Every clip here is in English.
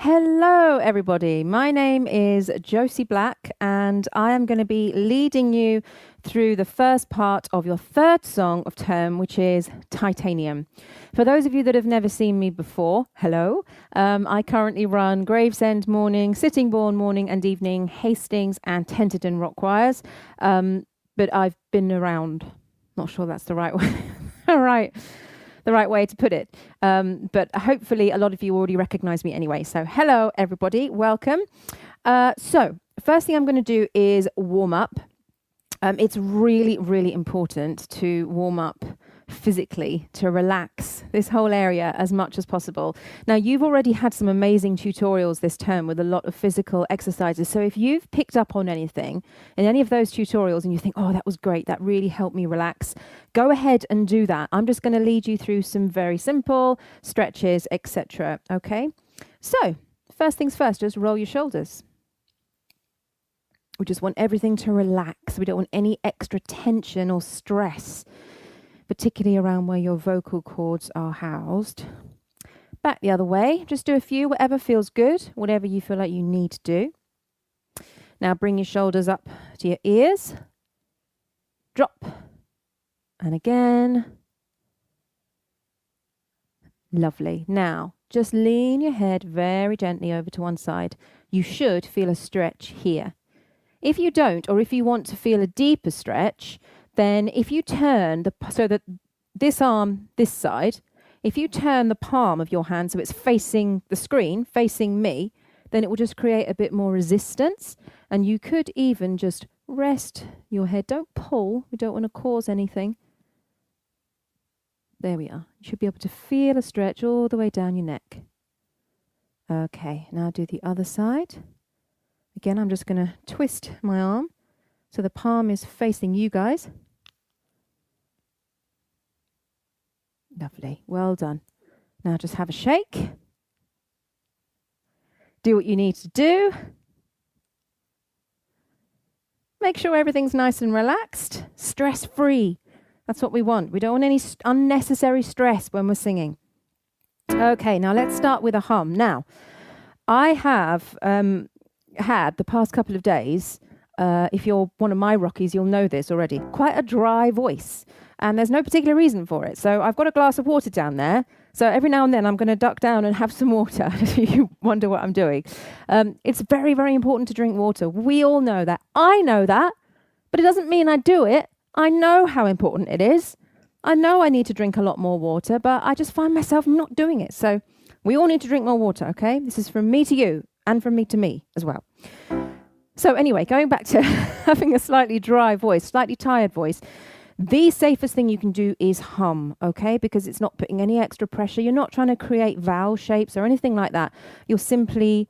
Hello, everybody. My name is Josie Black, and I am going to be leading you through the first part of your third song of term, which is Titanium. For those of you that have never seen me before, hello. I currently run Gravesend morning, Sittingbourne morning and evening, Hastings and Tenterden rock choirs. But I've been around. Not sure that's the right way. All right. The right way to put it. But hopefully a lot of you already recognize me anyway. So hello, everybody. Welcome. So first thing I'm going to do is warm up. It's really, really important to warm up physically, to relax this whole area as much as possible. Now, you've already had some amazing tutorials this term with a lot of physical exercises. So if you've picked up on anything in any of those tutorials and you think, oh, that was great, that really helped me relax, go ahead and do that. I'm just going to lead you through some very simple stretches, etc. Okay? So first things first, just roll your shoulders. We just want everything to relax. We don't want any extra tension or stress, particularly around where your vocal cords are housed. Back the other way. Just do a few, whatever feels good, whatever you feel like you need to do. Now bring your shoulders up to your ears. Drop. And again. Lovely. Now, just lean your head very gently over to one side. You should feel a stretch here. If you don't, or if you want to feel a deeper stretch, then if you turn so that this arm, this side, if you turn the palm of your hand so it's facing the screen, facing me, then it will just create a bit more resistance. And you could even just rest your head. Don't pull. We don't want to cause anything. There we are. You should be able to feel a stretch all the way down your neck. Okay, now do the other side. Again, I'm just going to twist my arm so the palm is facing you guys. Lovely. Well done. Now just have a shake. Do what you need to do. Make sure everything's nice and relaxed, stress-free. That's what we want. We don't want any unnecessary stress when we're singing. Okay, now let's start with a hum. Now, I have had the past couple of days, if you're one of my rockies, you'll know this already, quite a dry voice. And there's no particular reason for it. So I've got a glass of water down there. So every now and then I'm going to duck down and have some water. You wonder what I'm doing. It's very, very important to drink water. We all know that. I know that, but it doesn't mean I do it. I know how important it is. I know I need to drink a lot more water, but I just find myself not doing it. So we all need to drink more water, okay? This is from me to you and from me to me as well. So anyway, going back to having a slightly dry voice, slightly tired voice, the safest thing you can do is hum, okay? Because it's not putting any extra pressure. You're not trying to create vowel shapes or anything like that. You're simply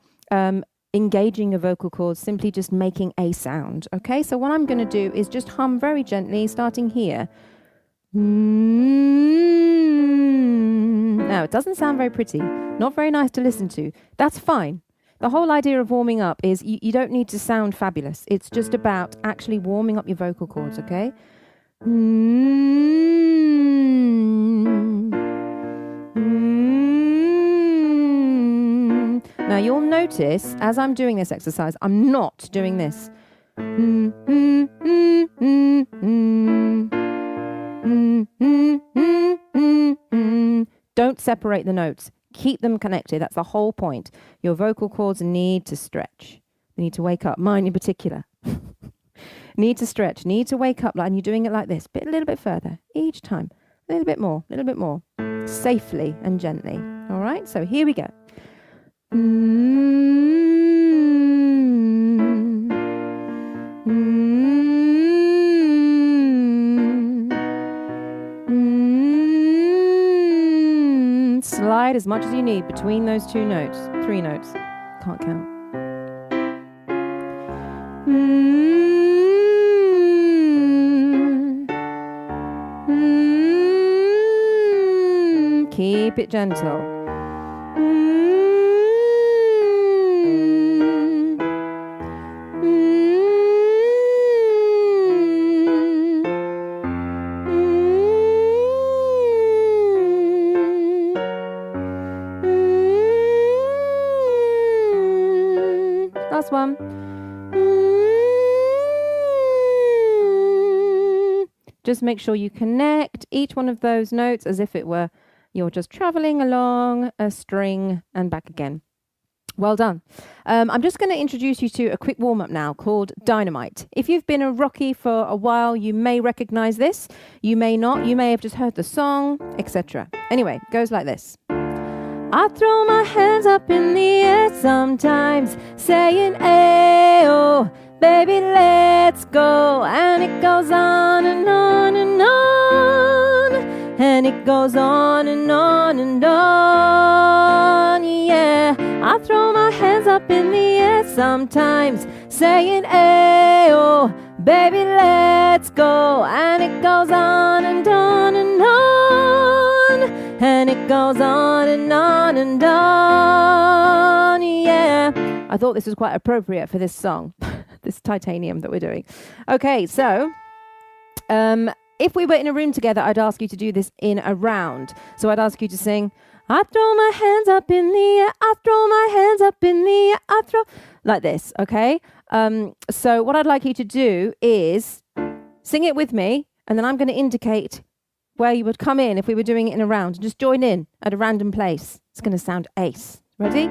engaging your vocal cords, simply just making a sound, okay? So what I'm going to do is just hum very gently, starting here. Now, it doesn't sound very pretty, not very nice to listen to. That's fine. The whole idea of warming up is you don't need to sound fabulous. It's just about actually warming up your vocal cords, okay? Now you'll notice as I'm doing this exercise, I'm not doing this. Don't separate the notes. Keep them connected. That's the whole point. Your vocal cords need to stretch. They need to wake up. Mine in particular. Need to stretch, need to wake up, and you're doing it like this, a little bit further, each time, a little bit more, safely and gently. All right, so here we go. Slide as much as you need between those two notes, 3 notes, can't count. Keep it gentle. last one. Just make sure you connect each one of those notes as if it were you're just traveling along a string and back again. Well done. I'm just going to introduce you to a quick warm-up now called Dynamite. If you've been a Rocky for a while, you may recognize this. You may not. You may have just heard the song, etc. Anyway, it goes like this. I throw my hands up in the air sometimes, saying, ayo, baby, let's go. And it goes on and on and on. And it goes on and on and on, yeah. I throw my hands up in the air sometimes, saying, ayo, baby, let's go. And it goes on and on and on. And it goes on and on and on, yeah. I thought this was quite appropriate for this song, this Titanium that we're doing. Okay, so if we were in a room together, I'd ask you to do this in a round. So I'd ask you to sing, I throw my hands up in the air, I throw my hands up in the air, I throw, like this, okay? So what I'd like you to do is sing it with me, and then I'm going to indicate where you would come in if we were doing it in a round. Just join in at a random place. It's going to sound ace. Ready?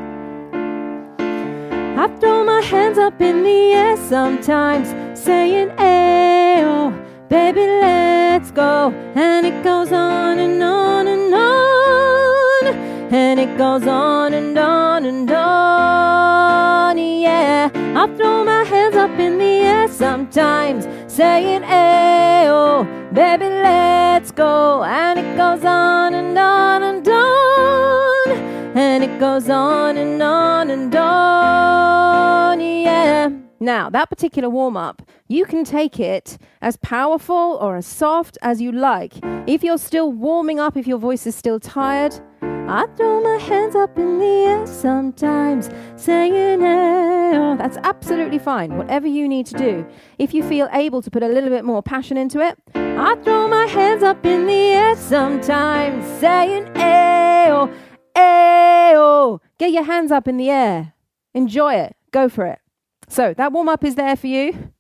I throw my hands up in the air sometimes, saying, ayo, baby, let's go. And it goes on and on and on. And it goes on and on and on, yeah. I throw my hands up in the air sometimes, saying, ayo, baby, let's go. And it goes on and on and on. And it goes on and on and on, yeah. Now, that particular warm-up, you can take it as powerful or as soft as you like. If you're still warming up, if your voice is still tired, I throw my hands up in the air sometimes, saying, oh, that's absolutely fine, whatever you need to do. If you feel able to put a little bit more passion into it, I throw my hands up in the air sometimes, saying, ayo, ayo. Get your hands up in the air. Enjoy it. Go for it. So that warm-up is there for you.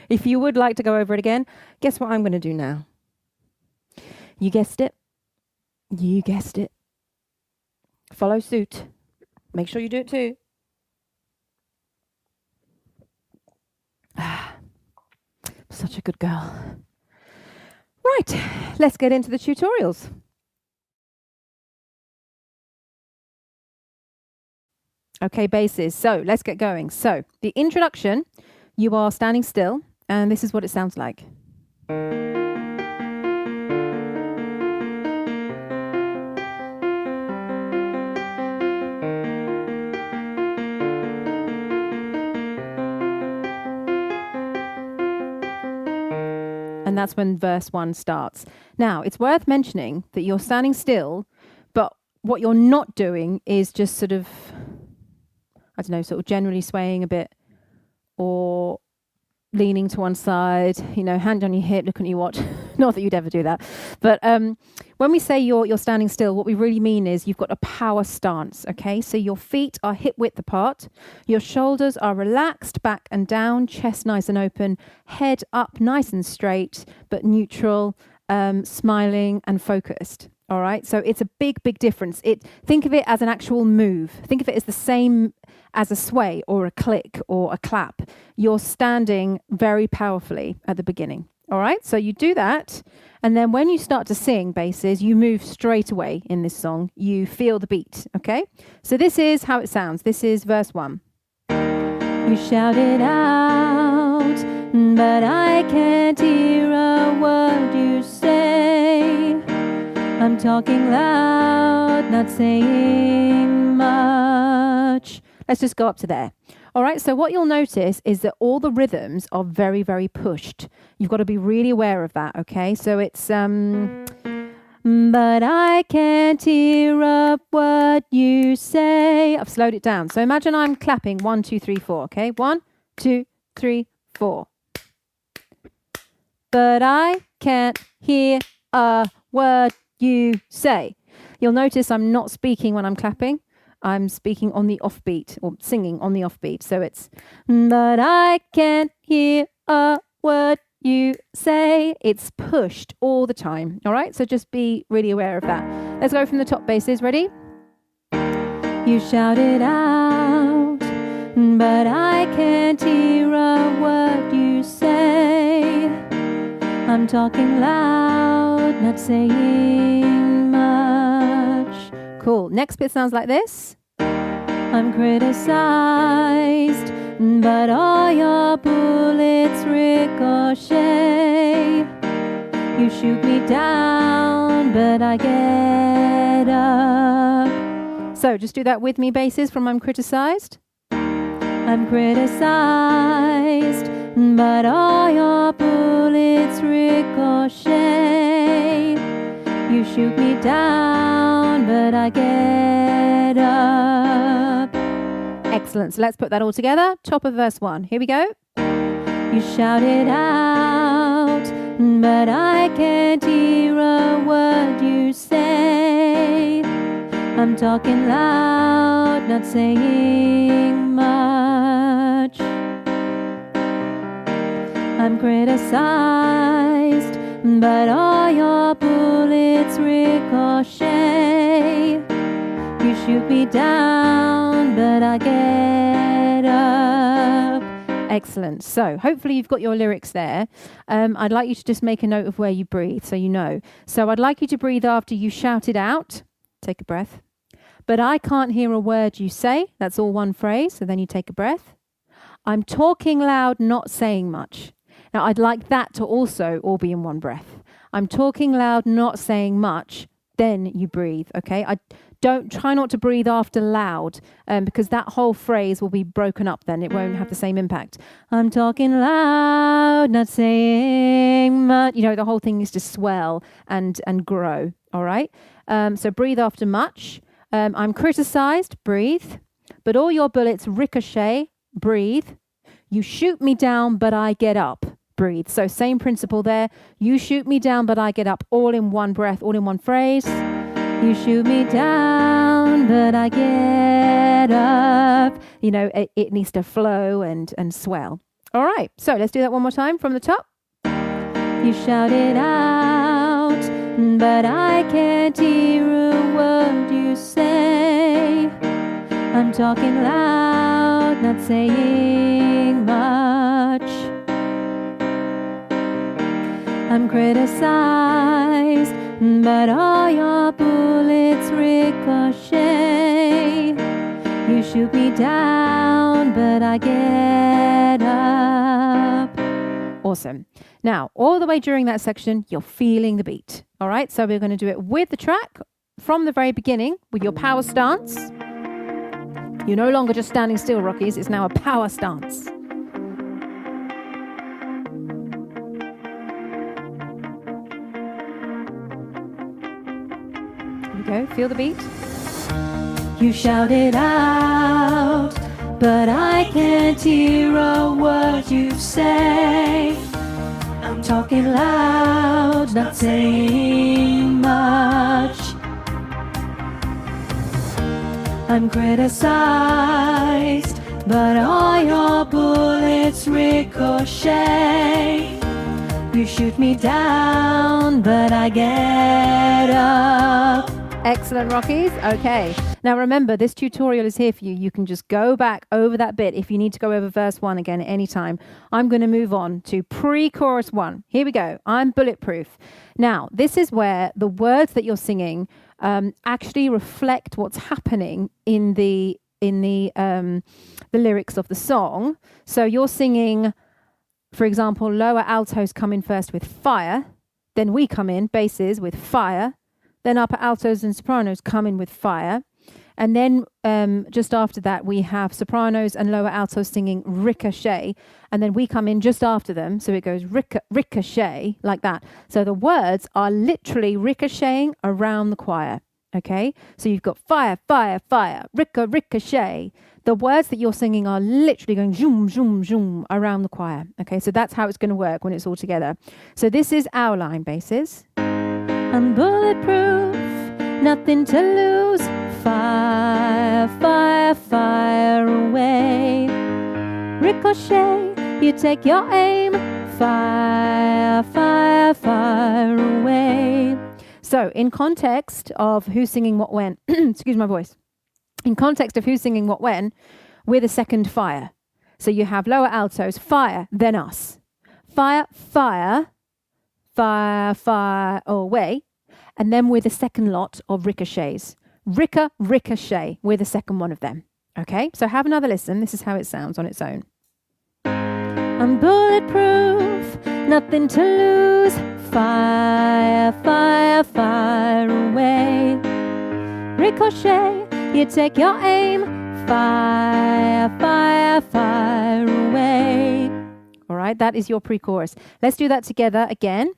If you would like to go over it again, guess what I'm going to do now? You guessed it. You guessed it. Follow suit. Make sure you do it too. Such a good girl. Right, let's get into the tutorials. Okay, basses. So let's get going. So the introduction, you are standing still, and this is what it sounds like. And that's when verse 1 starts. Now, it's worth mentioning that you're standing still, but what you're not doing is just sort of, I don't know, sort of generally swaying a bit or leaning to one side, you know, hand on your hip, look at your watch. Not that you'd ever do that. But when we say you're standing still, what we really mean is you've got a power stance, okay? So your feet are hip width apart. Your shoulders are relaxed back and down, chest nice and open, head up nice and straight, but neutral, smiling and focused. All right, so it's a big, big difference. Think of it as an actual move. Think of it as the same as a sway or a click or a clap. You're standing very powerfully at the beginning. All right, so you do that. And then when you start to sing basses, you move straight away in this song. You feel the beat, okay? So this is how it sounds. This is verse 1. You shout it out, but I can't hear a word you say. I'm talking loud, not saying much. Let's just go up to there. All right, so what you'll notice is that all the rhythms are very, very pushed. You've got to be really aware of that, okay? So it's, but I can't hear a word you say. I've slowed it down. So imagine I'm clapping 1, 2, 3, 4, okay? 1, 2, 3, 4. But I can't hear a word you say. You'll notice I'm not speaking when I'm clapping. I'm speaking on the offbeat or singing on the offbeat. So it's, but I can't hear a word you say. It's pushed all the time. All right. So just be really aware of that. Let's go from the top basses. Ready? You shout it out, but I can't hear a word you say. I'm talking loud, not saying much. Cool. Next bit sounds like this. I'm criticized, but all your bullets ricochet. You shoot me down, but I get up. So just do that with me, basses, from I'm criticized. I'm criticized, but all your bullets ricochet. You shoot me down, but I get up. Excellent. So let's put that all together. Top of verse 1. Here we go. You shout it out, but I can't hear a word you say. I'm talking loud, not saying much. I'm criticized, but all your bullets ricochet. You shoot me down, but I get up. Excellent. So hopefully you've got your lyrics there. I'd like you to just make a note of where you breathe so you know. So I'd like you to breathe after you shout it out. Take a breath. But I can't hear a word you say. That's all one phrase. So then you take a breath. I'm talking loud, not saying much. Now I'd like that to also all be in one breath. I'm talking loud, not saying much. Then you breathe. Okay. Don't try not to breathe after loud, because that whole phrase will be broken up then. It won't have the same impact. I'm talking loud, not saying much. You know, the whole thing needs to swell and grow. All right. So breathe after much. I'm criticized, breathe. But all your bullets ricochet, breathe. You shoot me down, but I get up, breathe. So same principle there. You shoot me down, but I get up, all in one breath, all in one phrase. You shoot me down, but I get up. You know, it needs to flow and swell. All right, so let's do that one more time from the top. You shout it out, but I can't hear a word you say. I'm talking loud, not saying much. I'm criticized, but all your bullets ricochet. You shoot me down, but I get up. Awesome. Now, all the way during that section, you're feeling the beat. All right, so we're going to do it with the track from the very beginning with your power stance. You're no longer just standing still, Rockies. It's now a power stance. Here we go. Feel the beat. You shout it out, but I can't hear a word you say. I'm talking loud, not saying much. I'm criticized, but all your bullets ricochet. You shoot me down, but I get up. Excellent, Rockies. Okay. Now remember, this tutorial is here for you. You can just go back over that bit if you need to go over verse 1 again at any time. I'm going to move on to pre-chorus 1. Here we go. I'm bulletproof. Now, this is where the words that you're singing actually reflect what's happening in the lyrics of the song. So you're singing, for example, lower altos come in first with fire. Then we come in, basses, with fire. Then upper altos and sopranos come in with fire. And then just after that, we have sopranos and lower altos singing ricochet. And then we come in just after them. So it goes ricochet, like that. So the words are literally ricocheting around the choir. Okay? So you've got fire, fire, fire, ricochet. The words that you're singing are literally going zoom, zoom, zoom around the choir. Okay? So that's how it's going to work when it's all together. So this is our line, basses. I'm bulletproof, nothing to lose. Fire, fire, fire, fire away. Ricochet, you take your aim. Fire, fire, fire away. So, in context of who's singing what when, excuse my voice. In context of who's singing what when, we're the second fire. So you have lower altos, fire, then us. Fire, fire, fire, fire away. And then we're the second lot of ricochets. Ricochet, we're the second one of them. Okay, so have another listen. This is how it sounds on its own. I'm bulletproof, nothing to lose. Fire, fire, fire away. Ricochet, you take your aim. Fire, fire, fire away. All right, that is your pre-chorus. Let's do that together again,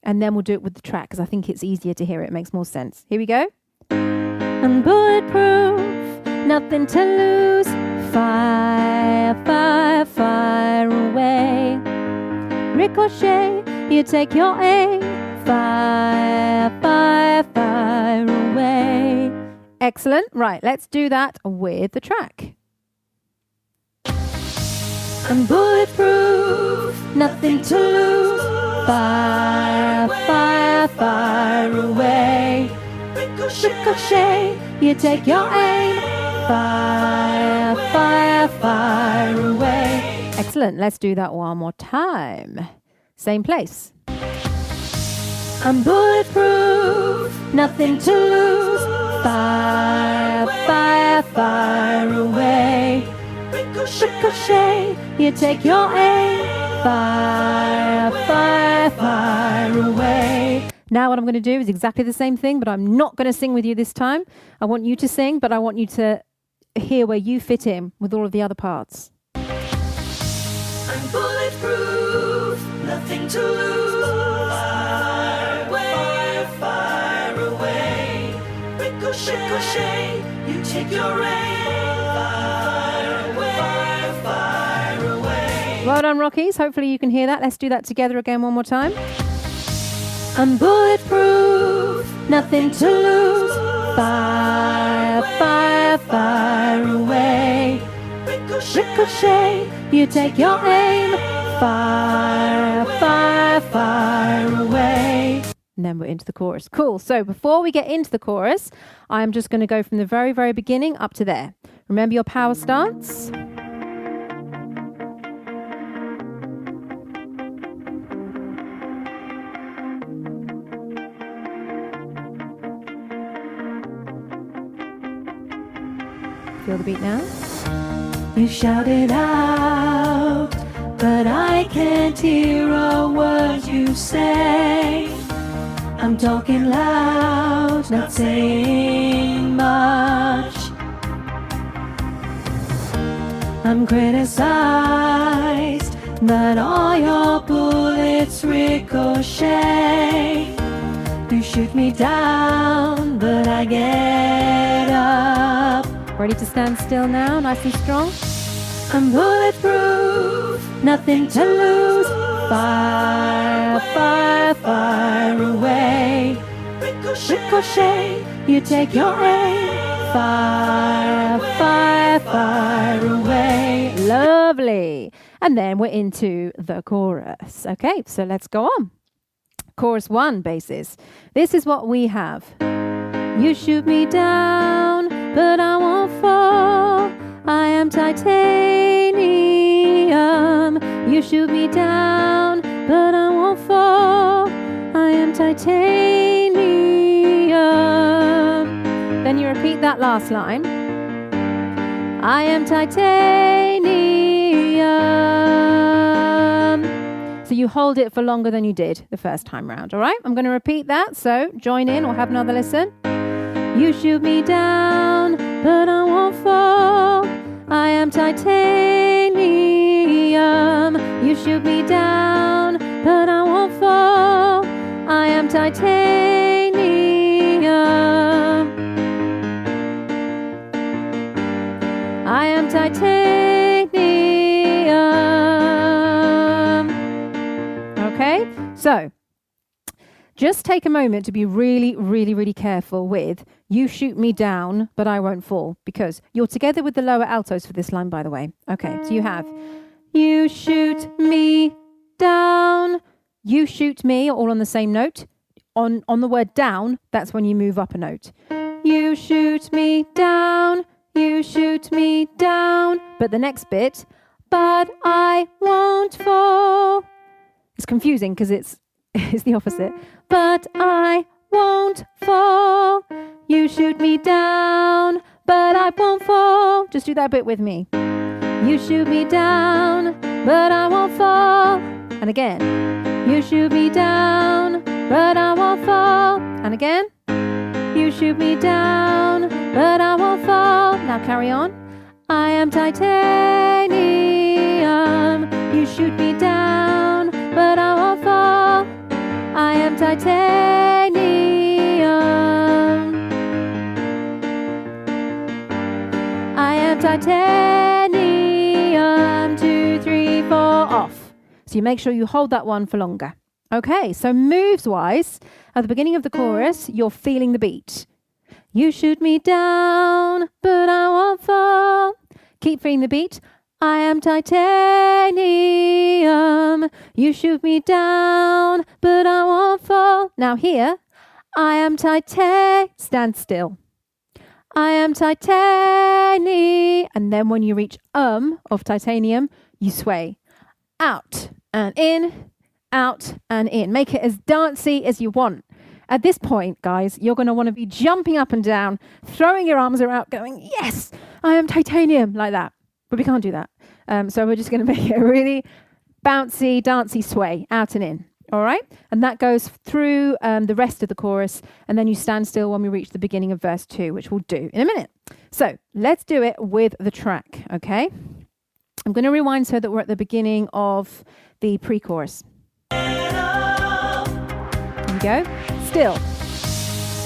and then we'll do it with the track because I think it's easier to hear it. It makes more sense. Here we go. I'm bulletproof, nothing to lose. Fire, fire, fire away. Ricochet, you take your aim. Fire, fire, fire away. Excellent. Right, let's do that with the track. I'm bulletproof, nothing to lose. Fire, fire, fire away. Ricochet, you take your aim. Fire, fire, fire away. Excellent. Let's do that one more time. Same place. I'm bulletproof, nothing to lose. Fire, fire, fire away. Ricochet, you take your aim. Fire, fire, fire away. Now what I'm going to do is exactly the same thing, but I'm not going to sing with you this time. I want you to sing, but I want you to hear where you fit in with all of the other parts. I'm bulletproof, nothing to lose. Fire, fire away. Ricochet, you take your aim. Fire, fire away. Well done, Rockies. Hopefully you can hear that. Let's do that together again one more time. I'm bulletproof, nothing to lose. Fire, fire, fire away. Ricochet, you take your aim. Fire, fire, fire away. And then we're into the chorus. Cool. So before we get into the chorus, I'm just going to go from the very, very beginning up to there. Remember your power stance. Feel the beat now? You shout it out, but I can't hear a word you say. I'm talking loud, not saying much. I'm criticized, but all your bullets ricochet. You shoot me down, but I get up. Ready to stand still now, nice and strong. I'm bulletproof, nothing to lose. Fire, fire, fire away. Ricochet, you take your aim. Fire, fire, fire away. Lovely. And then we're into the chorus. Okay, so let's go on. Chorus 1 basis. This is what we have. You shoot me down, but I won't fall. I am titanium. You shoot me down, but I won't fall. I am titanium. Then you repeat that last line. I am titanium. So you hold it for longer than you did the first time round, all right? I'm going to repeat that, so join in or have another listen. You shoot me down, but I won't fall. I am titanium. You shoot me down, but I won't fall. I am titanium. I am titanium. Okay, so just take a moment to be really, really, really careful with you shoot me down, but I won't fall, because you're together with the lower altos for this line, by the way. Okay, so you have you shoot me down, you shoot me, all on the same note. On the word down, that's when you move up a note. You shoot me down, you shoot me down. But the next bit, but I won't fall. It's confusing because it's the opposite. But I won't fall. You shoot me down, but I won't fall. Just do that bit with me. You shoot me down, but I won't fall. And again. You shoot me down, but I won't fall. And again. You shoot me down, but I won't fall. Now carry on. I am titanium. You shoot me down, but I won't fall. I am titanium. I am titanium. 2, 3, 4, off. So you make sure you hold that one for longer. Okay, so moves-wise, at the beginning of the chorus, you're feeling the beat. You shoot me down, but I won't fall. Keep feeling the beat. I am titanium. You shoot me down, but I won't fall. Now here, I am stand still. I am titanium. And then when you reach of titanium, you sway. Out and in, out and in. Make it as dancey as you want. At this point, guys, you're going to want to be jumping up and down, throwing your arms around, going, yes, I am titanium, like that. But we can't do that. So we're just going to make it a really bouncy, dancey sway, out and in. All right? And that goes through the rest of the chorus. And then you stand still when we reach the beginning of verse 2, which we'll do in a minute. So let's do it with the track, okay? I'm going to rewind so that we're at the beginning of the pre-chorus. Here we go. Still.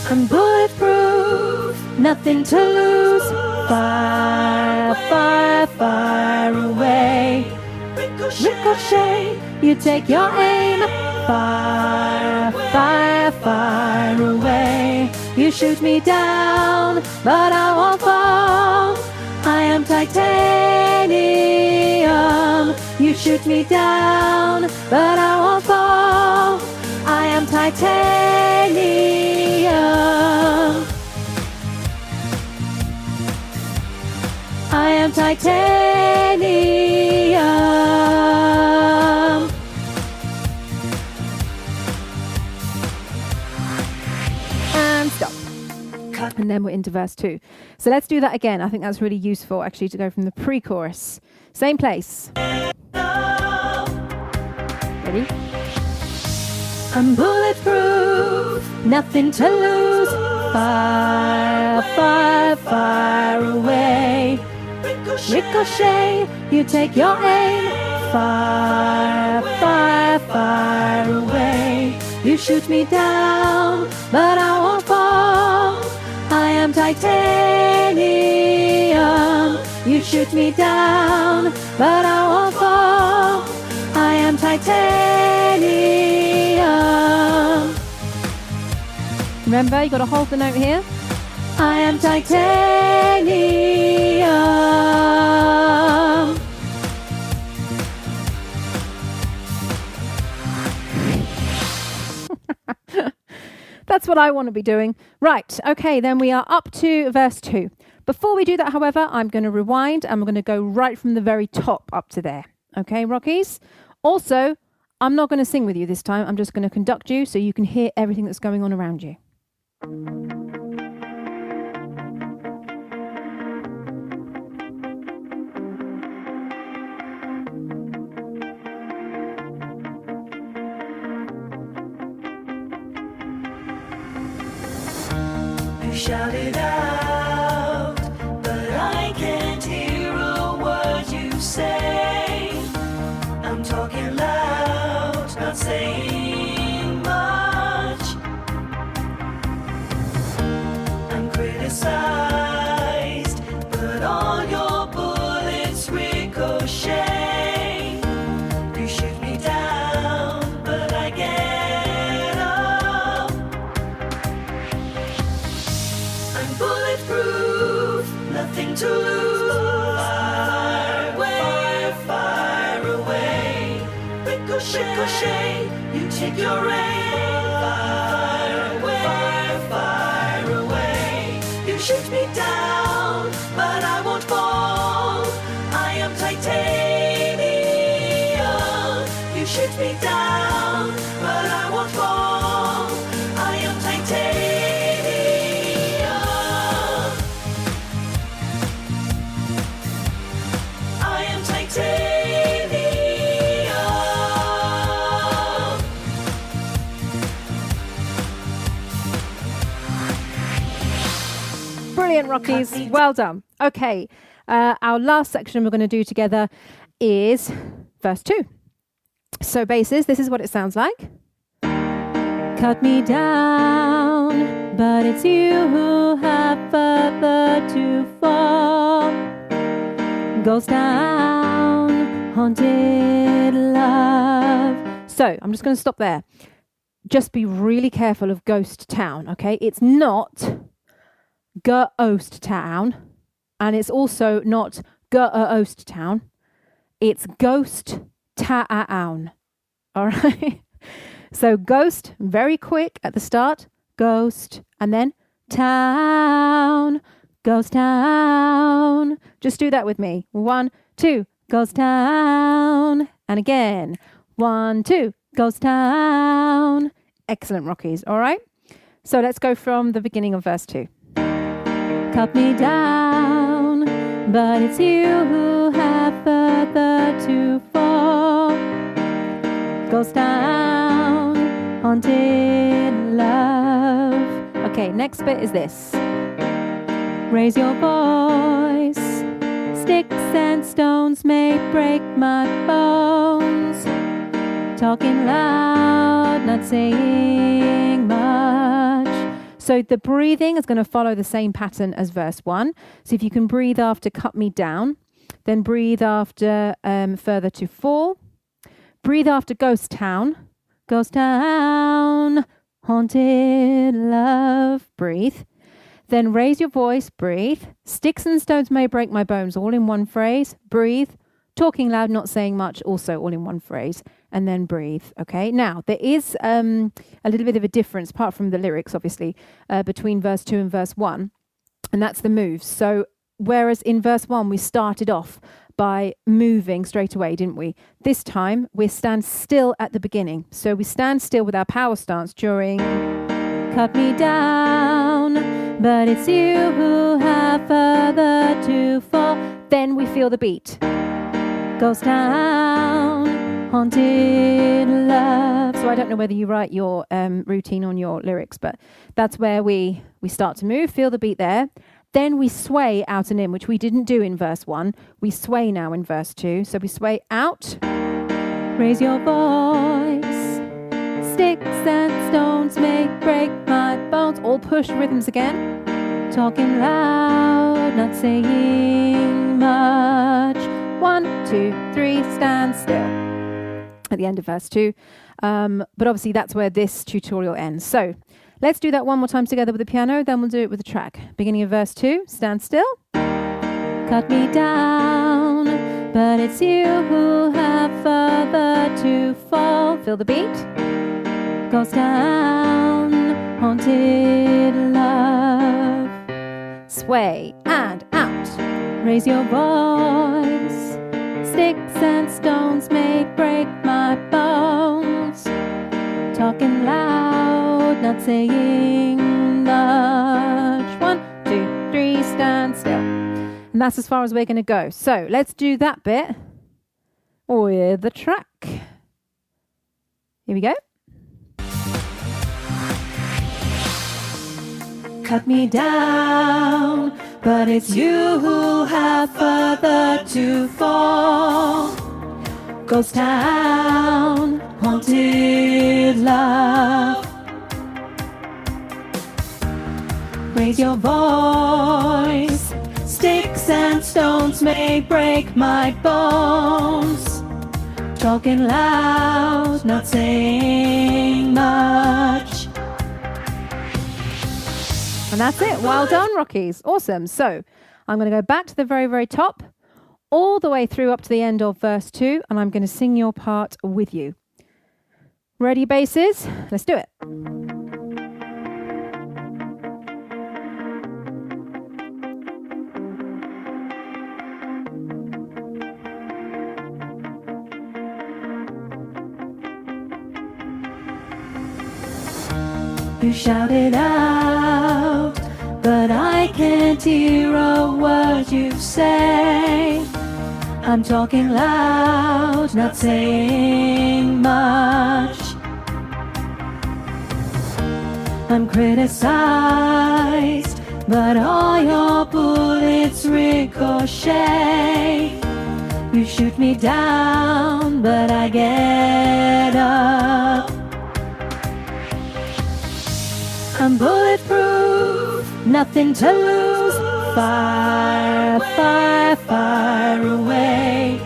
I'm bulletproof, nothing to lose. Fire, fire, fire away. Ricochet, you take your aim. Fire, fire, fire away. You shoot me down, but I won't fall. I am titanium. You shoot me down, but I won't fall. I am titanium. I am titanium. And stop. And then we're into verse 2. So let's do that again. I think that's really useful, actually, to go from the pre-chorus. Same place. Ready? I'm bulletproof, nothing to lose. Fire, fire, fire away. Ricochet, you take your aim. Fire, fire, fire away. You shoot me down, but I won't fall. I am titanium. You shoot me down, but I won't fall. I am titanium. Remember, you got to hold the note here. I am titanium. That's what I want to be doing. Right, okay, then we are up to verse 2. Before we do that, however, I'm going to rewind and we're going to go right from the very top up to there. Okay, Rockies? Also, I'm not going to sing with you this time. I'm just going to conduct you so you can hear everything that's going on around you. You shout it out, but I can't hear a word you say. I'm talking loud, not saying much. I'm criticized, but all your bullets ricochet. You shoot me down, but I get up. ricochet, you take your aim. Fire away, fire away. You shoot me down, but I won't fall. I am titanium. You shoot me down, but I won't fall. I am titanium. I am titanium. Brilliant, Rockies. Well done. Okay, our last section we're going to do together is verse 2. So basses, this is what it sounds like. Cut me down, but it's you who have further to fall. Ghost town, haunted love. So I'm just going to stop there. Just be really careful of ghost town, okay? It's not ghost town, and it's also not ghost town. It's ghost town. All right. So ghost, very quick at the start, ghost, and then town, ghost town. Just do that with me. 1, 2, ghost town. And again, 1, 2, ghost town. Excellent, Rockies. All right. So let's go from the beginning of verse 2. Cut me down, but it's you who have further to fall. Ghost town, haunted love. Okay, next bit is this. Raise your voice. Sticks and stones may break my bones. Talking loud, not saying much. So the breathing is going to follow the same pattern as verse 1. So if you can breathe after cut me down, then breathe after further to fall. Breathe after ghost town, haunted love, breathe. Then raise your voice, breathe. Sticks and stones may break my bones, all in one phrase, breathe. Talking loud, not saying much, also all in one phrase, and then breathe, okay? Now, there is a little bit of a difference, apart from the lyrics, obviously, between verse 2 and verse 1, and that's the moves. So whereas in verse 1, we started off by moving straight away, didn't we? This time, we stand still at the beginning. So we stand still with our power stance during cut me down, but it's you who have further to fall. Then we feel the beat. Ghost town, haunted love. So I don't know whether you write your routine on your lyrics, but that's where we start to move, feel the beat there. Then we sway out and in, which we didn't do in verse 1. We sway now in verse 2. So we sway out, raise your voice. Sticks and stones may break my bones. All push rhythms again. Talking loud, not saying much. 1, 2, 3, stand still. At the end of verse 2. But obviously that's where this tutorial ends. So let's do that one more time together with the piano, then we'll do it with the track. Beginning of verse 2, stand still. Cut me down, but it's you who have further to fall. Feel the beat. Ghost town, haunted love. Sway and out. Raise your voice. Sticks and stones may break my bones. Talking loud, not saying much. 1, 2, 3, stand still. And that's as far as we're going to go. So let's do that bit with the track. Here we go. Cut me down, but it's you who have further to fall. Ghost town, haunted love. Raise your voice. Sticks and stones may break my bones. Talking loud, not saying much. And that's it. Well done, Rockies. Awesome. So I'm going to go back to the very, very top, all the way through up to the end of verse 2, and I'm going to sing your part with you. Ready, basses? Let's do it. You shout it out, but I can't hear a word you say. I'm talking loud, not saying much. I'm criticized, but all your bullets ricochet. You shoot me down, but I get up. I'm bulletproof, nothing to lose. Fire, fire, fire away.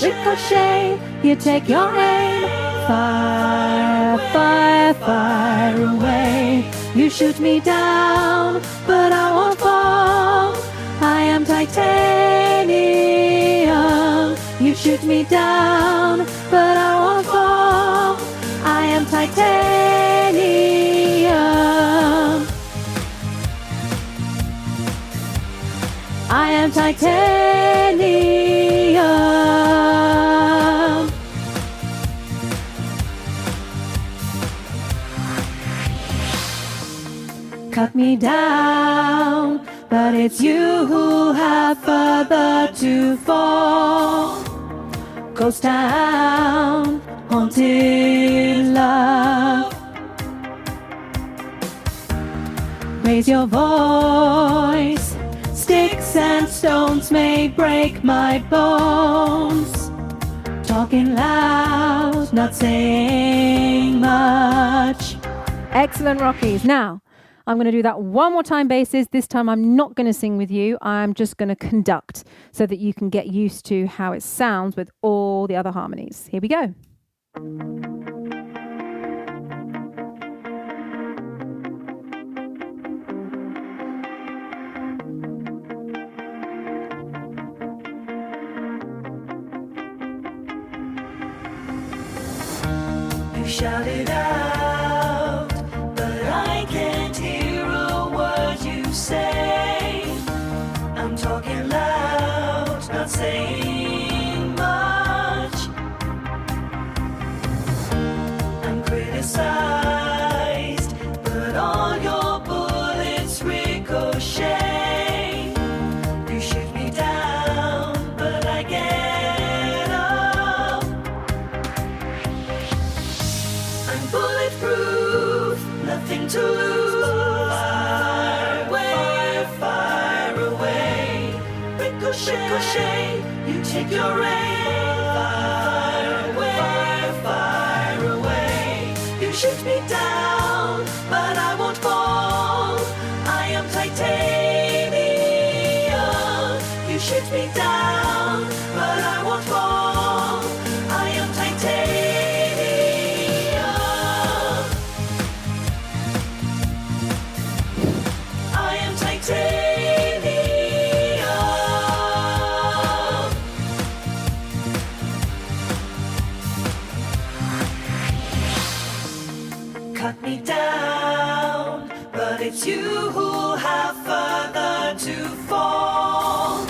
Ricochet, you take your aim. Fire, fire, fire away. You shoot me down, but I won't fall. I am titanium. You shoot me down, but I won't fall. I am titanium. I am titanium. Cut me down, but it's you who have further to fall. Ghost town, haunted love. Raise your voice. Sticks and stones may break my bones. Talking loud, not saying much. Excellent, Rockies. Now, I'm going to do that one more time, basses. This time I'm not going to sing with you. I'm just going to conduct so that you can get used to how it sounds with all the other harmonies. Here we go. Shout it out, but I can't hear a word you say. I'm talking loud, not saying much. I'm criticized, but all your bullets ricochet. You shoot me down, but I get up. I'm bulletproof, nothing to lose. Fire away, fire away. Ricochet, you take your aim. Fire away, fire away. You shoot me down, but I won't fall. I am titanium. You shoot me down, but I won't fall. I am titanium. I am titanium. Cut me down, but it's you who have further to fall.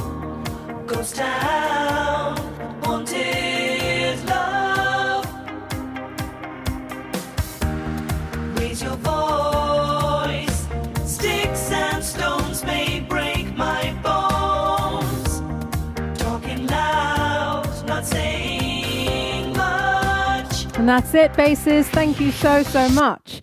Ghost town, haunted love. Raise your voice. Sticks and stones may break my bones. Talking loud, not saying much. And that's it, basses. Thank you so much.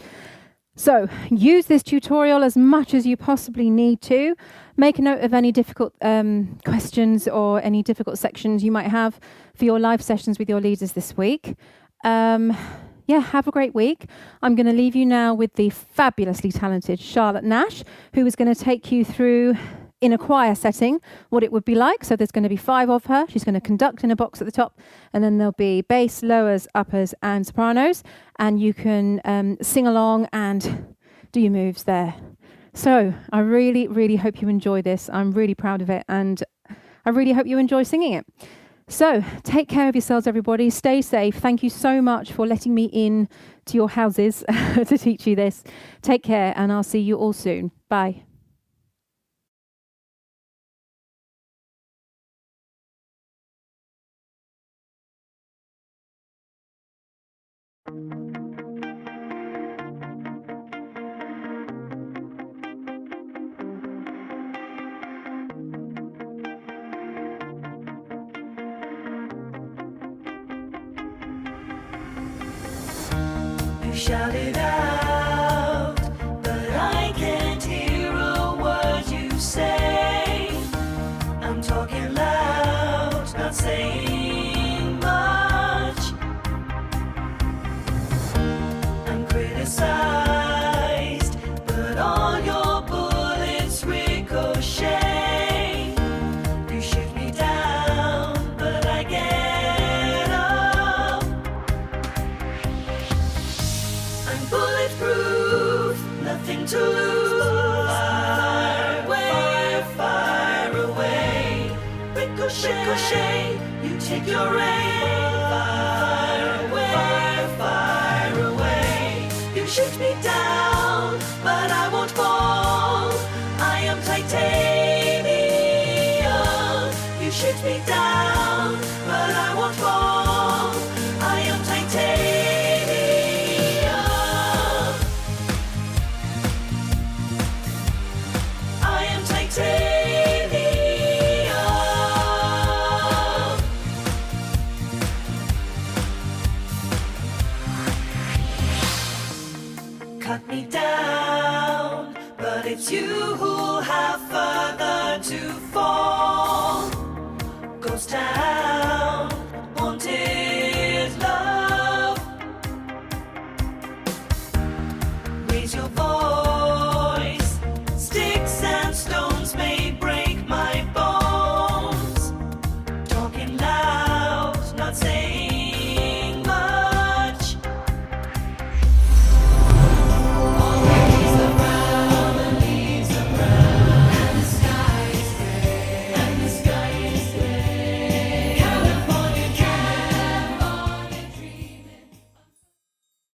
So use this tutorial as much as you possibly need to. Make a note of any difficult questions or any difficult sections you might have for your live sessions with your leaders this week. Have a great week. I'm going to leave you now with the fabulously talented Charlotte Nash, who is going to take you through, in a choir setting, what it would be like. So there's going to be 5 of her. She's going to conduct in a box at the top, and then there'll be bass, lowers, uppers, and sopranos. And you can sing along and do your moves there. So I really, really hope you enjoy this. I'm really proud of it, and I really hope you enjoy singing it. So take care of yourselves, everybody. Stay safe. Thank you so much for letting me in to your houses to teach you this. Take care, and I'll see you all soon. Bye. You shout it out, but I can't hear a word you say. I'm talking loud, not saying much. I'm criticized, but all your bullets ricochet. You shoot me down, but I get up. I'm bulletproof, nothing to lose. Fire away. Ricochet, you take your aim. Fire away. You shoot me down, but I won't fall. I am titanium. You shoot me down, but I won't fall. I am titanium. I am titanium. Cut me down, but it's you who